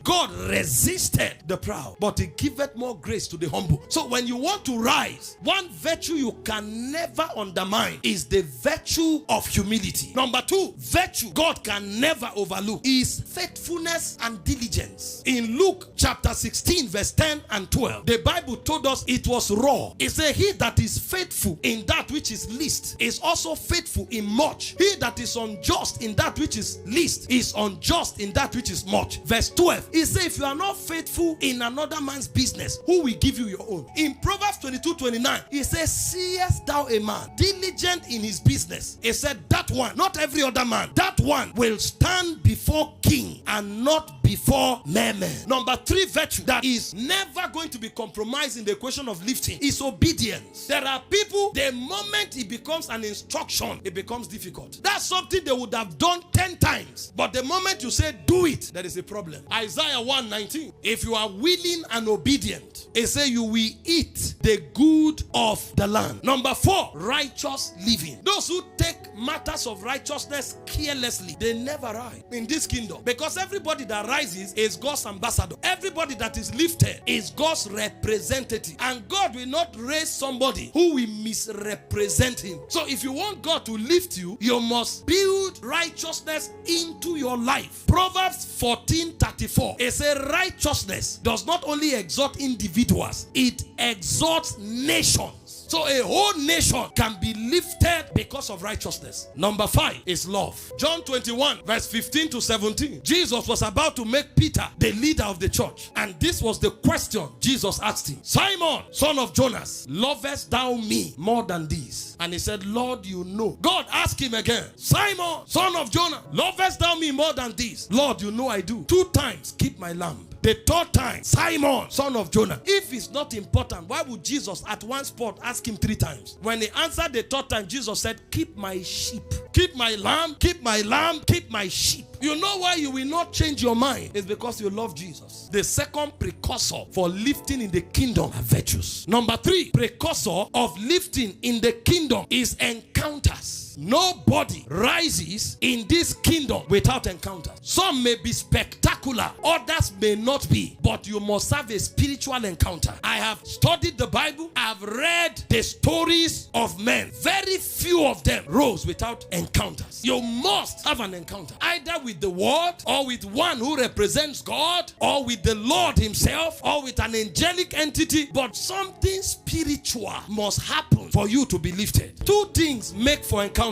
God resisted the proud, but he giveth more grace to the humble. So when you want to rise, one virtue you can never undermine is the virtue of humility. Number two, virtue God can never overlook is faithfulness and diligence. In Luke chapter 16 verse 10 and 12, the Bible told us it was raw. It said, he that is faithful in that which is least is also faithful in much. He that is unjust in that which is least is unjust in that which is much. Verse 12, he said, if you are not faithful in another man's business, who will give you your own? In Proverbs 22:29, he says, seest thou a man diligent in his business? He said, that one, not every other man, that one will stand before king and not before men. Number three virtue that is never going to be compromised in the equation of lifting is obedience. There are people, the moment it becomes an instruction, it becomes difficult. That's something they would have done 10 times, but the moment you say do it, there is a problem. Isaiah 1:19, if you are willing and obedient, it says you will eat the good of the land. Number four, righteous living. Those who take matters of righteousness carelessly, they never rise in this kingdom, because everybody that rises is God's ambassador. Everybody that is lifted is God's representative, and God will not raise somebody who will misrepresent him. So if you want God to lift you, you must build righteousness into your life. Proverbs 14:34, it says righteousness does not only exalt individuals, it exalts nations. So a whole nation can be lifted because of righteousness. Number five is love. John 21 verse 15 to 17. Jesus was about to make Peter the leader of the church, and this was the question Jesus asked him. Simon, son of Jonas, lovest thou me more than these? And he said, Lord, you know. God asked him again, Simon, son of Jonah, lovest thou me more than these? Lord, you know I do. 2 times, keep my lamb. The 3rd time, Simon, son of Jonah. If it's not important, why would Jesus at one spot ask him 3 times? When he answered the 3rd time, Jesus said, keep my sheep. Keep my lamb, keep my lamb, keep my sheep. You know why you will not change your mind? It's because you love Jesus. The second precursor for lifting in the kingdom are virtues. Number 3, precursor of lifting in the kingdom is encounters. Nobody rises in this kingdom without encounters. Some may be spectacular, others may not be, but you must have a spiritual encounter. I have studied the Bible, I have read the stories of men. Very few of them rose without encounters. You must have an encounter, either with the word, or with one who represents God, or with the Lord himself, or with an angelic entity. But something spiritual must happen for you to be lifted. 2 things make for encounters.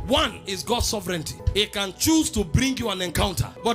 One is God's sovereignty. He can choose to bring you an encounter, but